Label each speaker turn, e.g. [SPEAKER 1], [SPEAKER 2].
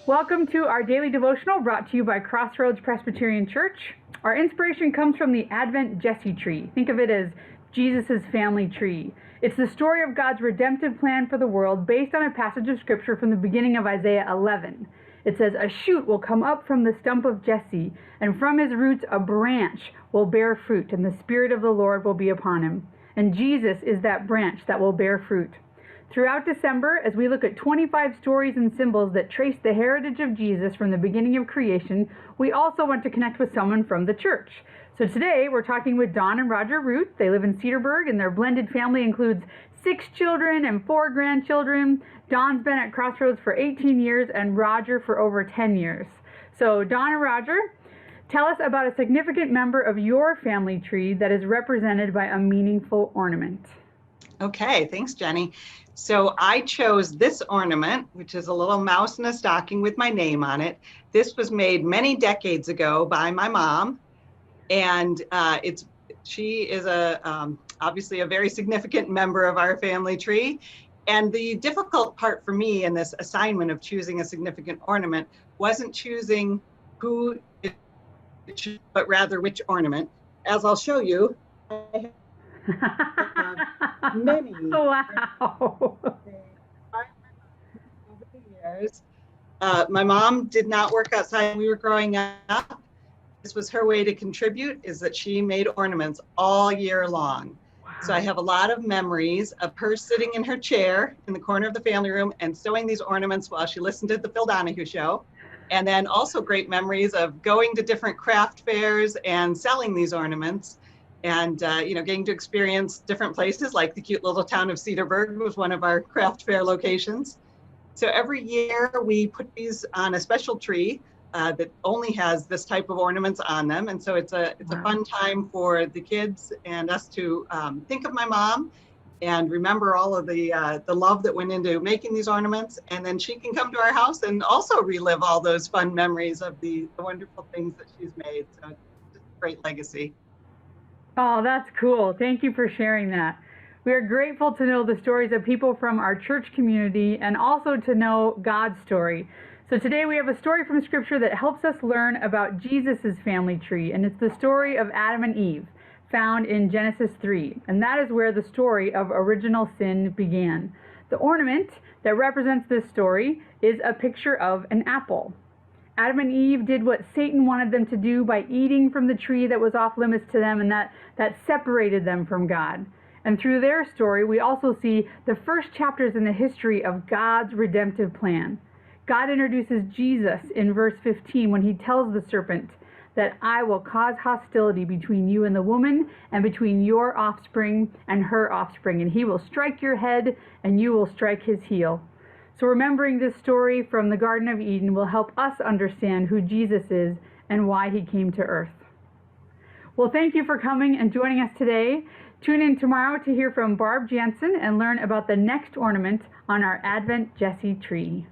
[SPEAKER 1] Welcome to our daily devotional brought to you by Crossroads Presbyterian Church. Our inspiration comes from the Advent Jesse tree. Think of it as Jesus' family tree. It's the story of God's redemptive plan for the world based on a passage of scripture from the beginning of Isaiah 11. It says, "A shoot will come up from the stump of Jesse, and from his roots a branch will bear fruit, and the Spirit of the Lord will be upon him." And Jesus is that branch that will bear fruit. Throughout December, as we look at 25 stories and symbols that trace the heritage of Jesus from the beginning of creation, we also want to connect with someone from the church. So today, we're talking with Don and Roger Root. They live in Cedarburg, and their blended family includes 6 children and 4 grandchildren. Don's been at Crossroads for 18 years, and Roger for over 10 years. So Don and Roger, tell us about a significant member of your family tree that is represented by a meaningful ornament.
[SPEAKER 2] Okay, thanks, Jenny. So I chose this ornament, which is a little mouse in a stocking with my name on it. This was made many decades ago by my mom, and she is obviously a very significant member of our family tree. And the difficult part for me in this assignment of choosing a significant ornament wasn't choosing who, but rather which ornament. As I'll show you, I have many.
[SPEAKER 1] Wow.
[SPEAKER 2] Over the years. My mom did not work outside when we were growing up. This was her way to contribute, is that she made ornaments all year long. Wow. So I have a lot of memories of her sitting in her chair in the corner of the family room and sewing these ornaments while she listened to the Phil Donahue show. And then also great memories of going to different craft fairs and selling these ornaments. And, getting to experience different places, like the cute little town of Cedarburg was one of our craft fair locations. So every year we put these on a special tree that only has this type of ornaments on them. And so it's a fun time for the kids and us to think of my mom and remember all of the love that went into making these ornaments. And then she can come to our house and also relive all those fun memories of the wonderful things that she's made. So it's a great legacy.
[SPEAKER 1] Oh, that's cool. Thank you for sharing that. We are grateful to know the stories of people from our church community and also to know God's story. So today we have a story from Scripture that helps us learn about Jesus' family tree, and it's the story of Adam and Eve, found in Genesis 3. And that is where the story of original sin began. The ornament that represents this story is a picture of an apple. Adam and Eve did what Satan wanted them to do by eating from the tree that was off limits to them, and that separated them from God. And through their story, we also see the first chapters in the history of God's redemptive plan. God introduces Jesus in verse 15 when he tells the serpent that I will cause hostility between you and the woman, and between your offspring and her offspring, and he will strike your head and you will strike his heel. So remembering this story from the Garden of Eden will help us understand who Jesus is and why he came to earth. Well, thank you for coming and joining us today. Tune in tomorrow to hear from Barb Jansen and learn about the next ornament on our Advent Jesse tree.